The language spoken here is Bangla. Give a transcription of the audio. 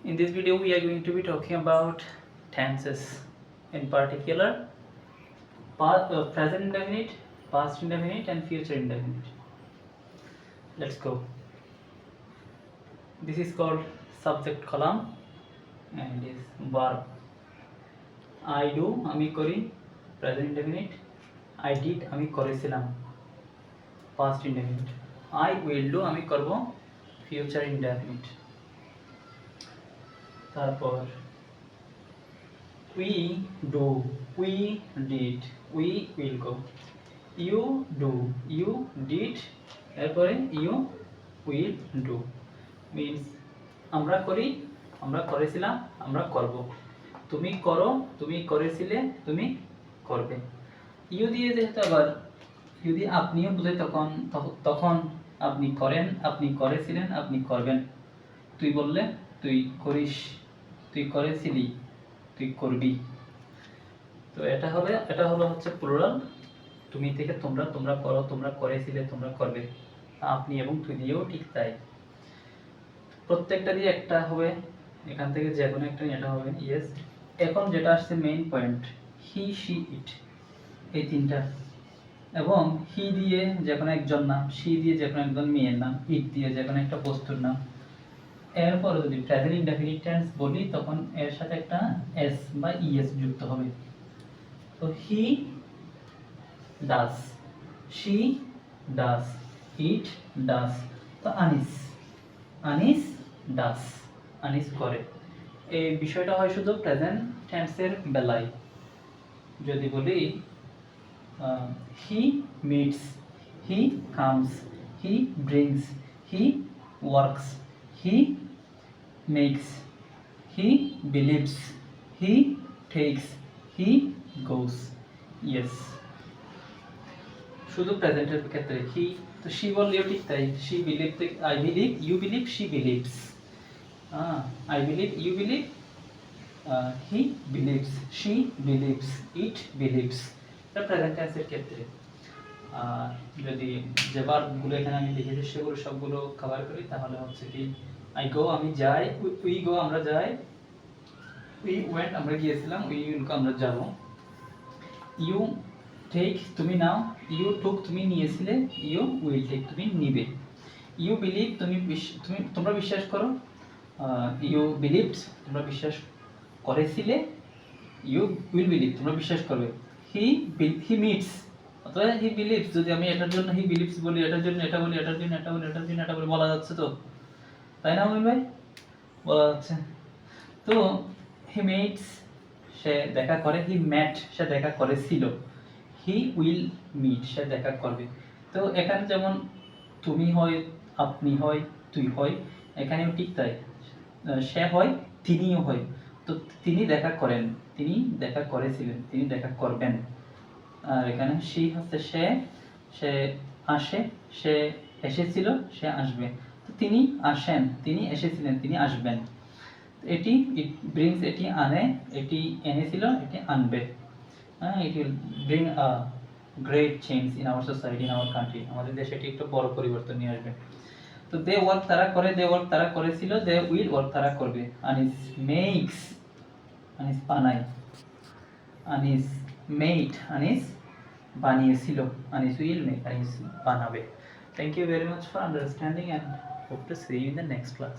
In this video, we are going to be talking about tenses, in particular present indefinite, past indefinite, and future indefinite. Let's go. This is called subject column and is verb. I do, আমি করি, present indefinite. I did, আমি করেছিলাম, past indefinite. I will do, আমি করব, future indefinite. তারপর we do, we did, we will go. You do, you did, এরপরে you will do means আমরা করি, আমরা করেছিলাম, আমরা করব। তুমি করো, তুমি করেছিলে, তুমি করবে। ইউ দিয়ে যেহেতু আবার যদি আপনিও বোঝাই তখন আপনি করেন, আপনি করেছিলেন, আপনি করবেন। তুই বললে তুই করিস, তুই করেছিলি, তুই করবি। তো এটা হলো হচ্ছে প্লুরাল। তুমি থেকে তোমরা, তোমরা করো, তোমরা করেছিলে, তোমরা করবে। আপনি এবং তুই দিয়েও ঠিক তাই। প্রত্যেকটা দিয়ে একটা হবে, এখান থেকে যে কোনো একটা এটা হবে। ইয়েস। এখন যেটা আসছে মেইন পয়েন্ট, হি, শি, ইট, এই তিনটা। এবং হি দিয়ে যে কোনো একজন নাম, শি দিয়ে যে কোনো একজন মেয়ের নাম, ইট দিয়ে যে কোনো একটা বস্তুর নাম। এরপর যদি প্রেজেন্ট ইনডেফিনিট টেন্স বলি তখন এর সাথে একটা এস বা ইএস যুক্ত হবে। তো হি ডাস, শি ডাস, ইট ডাস। তো আনিস, আনিস ডাস, আনিস করে। এই বিষয়টা হয় শুধু প্রেজেন্ট টেন্সের বেলায়। যদি বলি he meets, he comes, he brings, he works, he makes, he believes, he takes, he goes. Yes. শুধু প্রেজেন্টের ক্ষেত্রে হি, তো শি বললেও ঠিক তাই। She believe, I believe, you believe, she believes. I believe, you believe, he believes, she believes, it believes. এটা প্রেজেন্ট টেন্সের ক্ষেত্রে। আর যদি যে ভার্বগুলো এখানে আমি লিখেছি সেগুলো সবগুলো কভার করি তাহলে হচ্ছে কি, I go, আমি যাই, we go, আমরা যাই, we went, আমরা গিয়েছিলাম, we will go, আমরা যাব। You take, তুমি নাও, you took, তুমি নিয়েছিলে, you will take, তুমি নিবে। You believe, তোমরা বিশ্বাস করো, you believed, তোমরা বিশ্বাস করেছিলে, you will believe, তোমরা বিশ্বাস করবে। He meets, অথবা he believes, যদি আমি এটার জন্য he believes বলি, এটার জন্য এটা বলি, এটার জন্য এটা বলি, এটার জন্য এটা বলি, বলা যাচ্ছে তো, তাই না অমিন ভাই? বলা যাচ্ছে। তো হি মেটস, সে দেখা করে, হি ম্যাট, সে দেখা করেছিল, হি উইল মিট, সে দেখা করবে। তো এখানে যেমন তুমি হয়, আপনি হয়, তুই হয়, এখানেও ঠিক তাই। সে হয়, তিনিও হয়। তো তিনি দেখা করেন, তিনি দেখা করেছিলেন, তিনি দেখা করবেন। আর এখানে সে হচ্ছে সে, সে আসে, সে এসেছিল, সে আসবে। তিনি আসেন, তিনি এসেছিলেন, তিনি আসবেন। এটি ইট ব্রিংস, এটি আনে, এটি এনেছিল, এটি আনবে। It will bring a great change in our society, in our country, আমাদের দেশে এটি একটু বড় পরিবর্তন নিয়ে আসবে। তো দে ওয়ার্ক, তারা করে, দে ওয়ার্ক, তারা করেছিল, দে উইল ওয়ার্ক, তারা করবে। আনিস মেক্স, আনিস বানায়, আনিস মেড, আনিস বানিয়েছিল, আনিস উইল মেক, আনিস বানাবে। Thank you very much for understanding and hope to see you in the next class.